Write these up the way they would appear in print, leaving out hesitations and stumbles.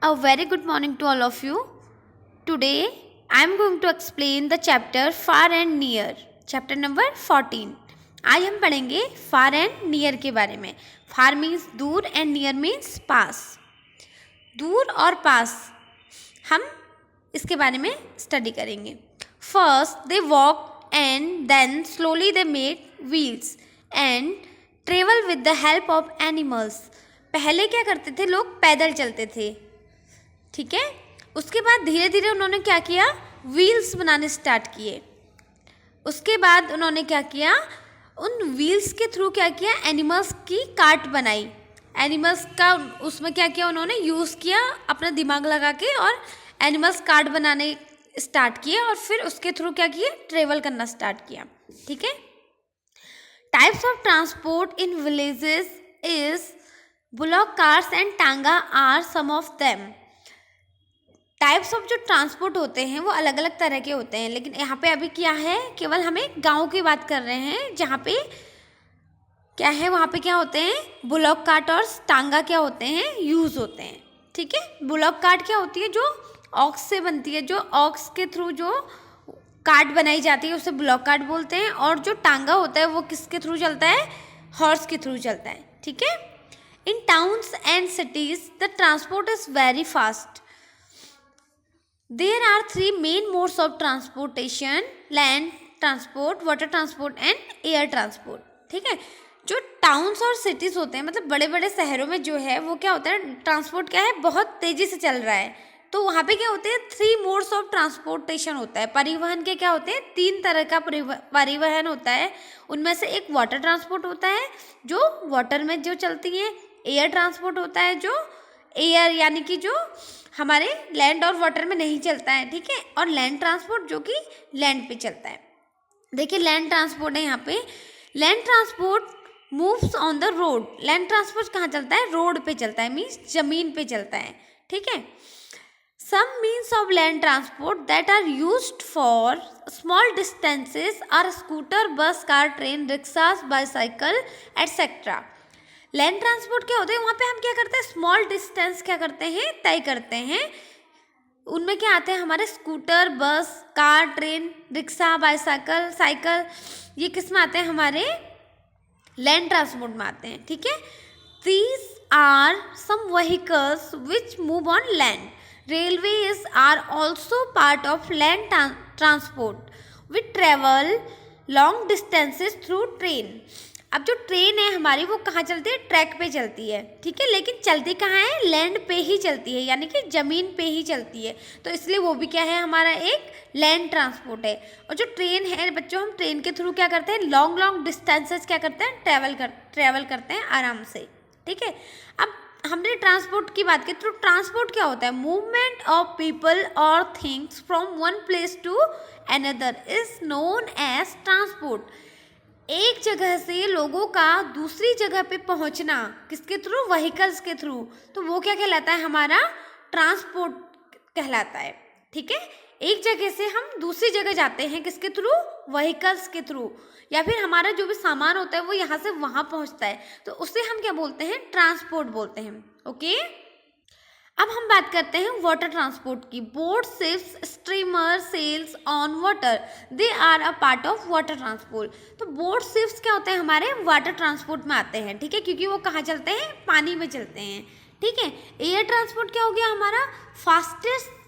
A very good morning to all of you. Today I am going to explain the chapter Far and Near, chapter number 14. आज हम पढ़ेंगे far and near के बारे में. Far means दूर and near means पास. दूर और पास हम इसके बारे में स्टडी करेंगे. First they walked and then slowly they made wheels and travel with the help of animals. पहले क्या करते थे, लोग पैदल चलते थे, ठीक है. उसके बाद धीरे धीरे उन्होंने क्या किया, व्हील्स बनाने स्टार्ट किए. उसके बाद उन्होंने क्या किया, उन व्हील्स के थ्रू क्या किया, एनिमल्स की कार्ट बनाई. एनिमल्स का उसमें क्या किया, उन्होंने यूज़ किया अपना दिमाग लगा के और एनिमल्स कार्ट बनाने स्टार्ट किए और फिर उसके थ्रू क्या किया, ट्रेवल करना स्टार्ट किया. ठीक है. Types of transport in villages is bullock cars and tonga are some of them. Types of जो ट्रांसपोर्ट होते हैं वो अलग अलग तरह के होते हैं, लेकिन यहाँ पे अभी क्या है, केवल हमें गांव की बात कर रहे हैं जहाँ पे क्या है, वहाँ पे क्या होते हैं, बुलॉक कार्ट और टांगा क्या होते हैं, यूज़ होते हैं. ठीक है. बुलॉक कार्ट क्या होती है, जो ऑक्स से बनती है, जो ऑक्स के थ्रू जो कार्ट बनाई जाती है उसे बुलॉक कार्ट बोलते हैं. और जो टांगा होता है वो किसके थ्रू चलता है, हॉर्स के थ्रू चलता है. ठीक है. इन towns and cities the transport is very fast. There are three main modes of transportation: land transport, water transport and air transport. ठीक है. जो टाउन्स और सिटीज़ होते हैं, मतलब बड़े बड़े शहरों में जो है वो क्या होता है, ट्रांसपोर्ट क्या है, बहुत तेज़ी से चल रहा है. तो वहाँ पे क्या होते हैं, 3 मोड्स ऑफ ट्रांसपोर्टेशन होता है. परिवहन के क्या होते हैं, 3 तरह का परिवहन होता है. उनमें से एक वाटर ट्रांसपोर्ट होता है जो वाटर में जो चलती है. एयर ट्रांसपोर्ट होता है जो एयर यानी कि जो हमारे लैंड और वाटर में नहीं चलता है. ठीक है. और लैंड ट्रांसपोर्ट जो कि लैंड पे चलता है. देखिए लैंड ट्रांसपोर्ट है यहाँ पे. Land transport moves on the road. Land transport कहाँ चलता है, रोड पे चलता है, मीन्स जमीन पे चलता है. ठीक है. Some means of land transport that are used for small distances are scooter, bus, car, train, rickshaws, bicycle, etc. Land transport क्या होते हैं, वहाँ पे हम क्या करते हैं, स्मॉल डिस्टेंस क्या करते हैं, तय करते हैं. उनमें क्या आते हैं हमारे स्कूटर, बस, car, train, rickshaw, bicycle, cycle. ये किस में आते हैं, हमारे लैंड ट्रांसपोर्ट में आते हैं. ठीक है. These are some vehicles which move on land. Railways are also part of land transport. We travel long distances through train. अब जो ट्रेन है हमारी वो कहाँ चलती है, ट्रैक पे चलती है. ठीक है. लेकिन चलती कहाँ है, लैंड पे ही चलती है, यानी कि ज़मीन पे ही चलती है. तो इसलिए वो भी क्या है, हमारा एक लैंड ट्रांसपोर्ट है. और जो ट्रेन है बच्चों, हम ट्रेन के थ्रू क्या करते हैं, लॉन्ग लॉन्ग डिस्टेंसेस क्या करते हैं, ट्रैवल करते हैं आराम से. ठीक है. अब हमने ट्रांसपोर्ट की बात की, तो ट्रांसपोर्ट क्या होता है, मूवमेंट ऑफ पीपल और things from one place to another is known as transport. एक जगह से लोगों का दूसरी जगह पे पहुंचना किसके थ्रू, व्हीकल्स के थ्रू. तो वो क्या कहलाता है, हमारा ट्रांसपोर्ट कहलाता है. ठीक है. एक जगह से हम दूसरी जगह जाते हैं किसके थ्रू, व्हीकल्स के थ्रू. या फिर हमारा जो भी सामान होता है वो यहाँ से वहाँ पहुँचता है, तो उसे हम क्या बोलते हैं, ट्रांसपोर्ट बोलते हैं. ओके. अब हम बात करते हैं वाटर ट्रांसपोर्ट की. Boat, ships, steamer, sails on water, they are a part of water transport. तो बोट, शिप्स क्या होते हैं, हमारे वाटर ट्रांसपोर्ट में आते हैं. ठीक है. क्योंकि वो कहाँ चलते हैं, पानी में चलते हैं. ठीक है. एयर ट्रांसपोर्ट क्या हो गया, हमारा फास्टेस्ट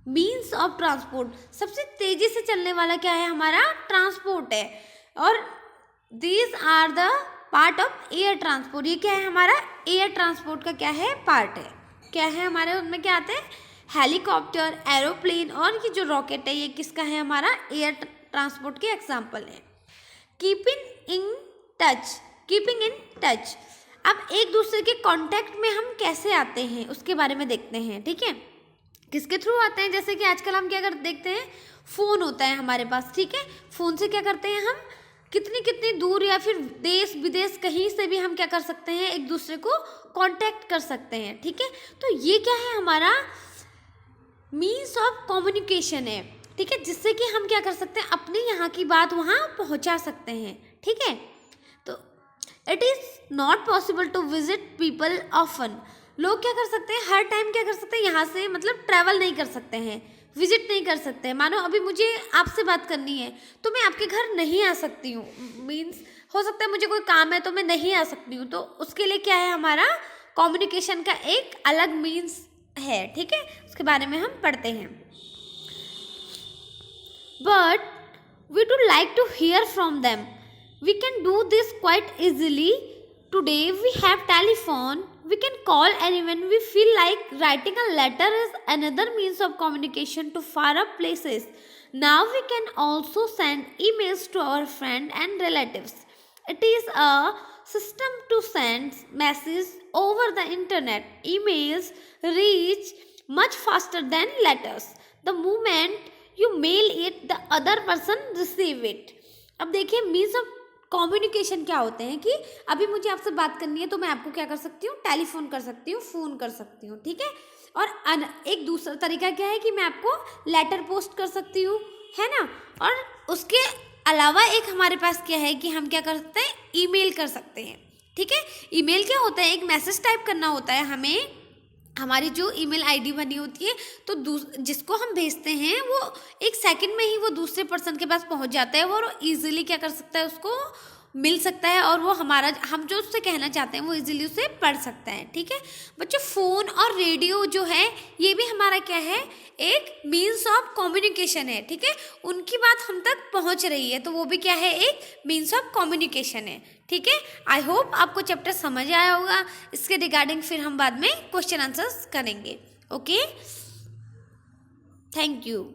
मीन्स ऑफ ट्रांसपोर्ट. सबसे तेज़ी से चलने वाला क्या है, हमारा ट्रांसपोर्ट है. और these are the part of air transport. ये क्या है, हमारा एयर ट्रांसपोर्ट का क्या है, पार्ट है. क्या है हमारे, उनमें क्या आते हैं, हेलीकॉप्टर, एरोप्लेन और ये जो रॉकेट है ये किसका है, हमारा एयर ट्रांसपोर्ट के एग्जाम्पल है. Keeping in touch. अब एक दूसरे के कांटेक्ट में हम कैसे आते हैं उसके बारे में देखते हैं. ठीक है. किसके थ्रू आते हैं, जैसे कि आजकल हम क्या देखते हैं, फ़ोन होता है हमारे पास. ठीक है. फ़ोन से क्या करते हैं, हम कितनी दूर या फिर देश विदेश कहीं से भी हम क्या कर सकते हैं, एक दूसरे को कांटेक्ट कर सकते हैं. ठीक है. तो ये क्या है, हमारा मीन्स ऑफ कम्युनिकेशन है. ठीक है. जिससे कि हम क्या कर सकते हैं, अपने यहाँ की बात वहाँ पहुँचा सकते हैं. ठीक है. तो it is not possible to visit people often. लोग क्या कर सकते हैं, हर टाइम क्या कर सकते हैं, यहाँ से मतलब ट्रैवल नहीं कर सकते हैं, विजिट नहीं कर सकते हैं। मानो अभी मुझे आपसे बात करनी है तो मैं आपके घर नहीं आ सकती हूँ, मीन्स हो सकता है मुझे कोई काम है तो मैं नहीं आ सकती हूँ, तो उसके लिए क्या है, हमारा कम्युनिकेशन का एक अलग मीन्स है, ठीक है, उसके बारे में हम पढ़ते हैं। But we do like to hear from them. We can do this quite easily. Today we have telephone. We can call anyone. We feel like writing a letter is another means of communication to far up places. Now we can also send emails to our friends and relatives. It is a system to send messages over the internet. Emails reach much faster than letters. The moment you mail it, the other person receive it. अब देखिए means of communication क्या होते हैं कि अभी मुझे आपसे बात करनी है तो मैं आपको क्या कर सकती हूँ, टेलीफोन कर सकती हूँ, फ़ोन कर सकती हूँ, ठीक है। और एक दूसरा तरीका क्या है कि मैं आपको लेटर पोस्ट कर सकती हूँ, है ना। और उसके अलावा एक हमारे पास क्या है कि हम क्या कर सकते हैं, ईमेल कर सकते हैं, ठीक है। ईमेल क्या होता है, एक मैसेज टाइप करना होता है हमें, हमारी जो ईमेल आईडी बनी होती है, तो जिसको हम भेजते हैं वो एक सेकंड में ही वो दूसरे पर्सन के पास पहुंच जाता है, वो इजीली क्या कर सकता है, उसको मिल सकता है, और वो हमारा हम जो उससे कहना चाहते हैं वो इजीली उसे पढ़ सकता है, ठीक है। बच्चों फ़ोन और रेडियो जो है ये भी हमारा क्या है, एक मीन्स ऑफ कम्युनिकेशन है, ठीक है। उनकी बात हम तक पहुंच रही है तो वो भी क्या है, एक मीन्स ऑफ कम्युनिकेशन है, ठीक है। आई होप आपको चैप्टर समझ आया होगा। इसके रिगार्डिंग फिर हम बाद में क्वेश्चन आंसर्स करेंगे। Okay, thank you.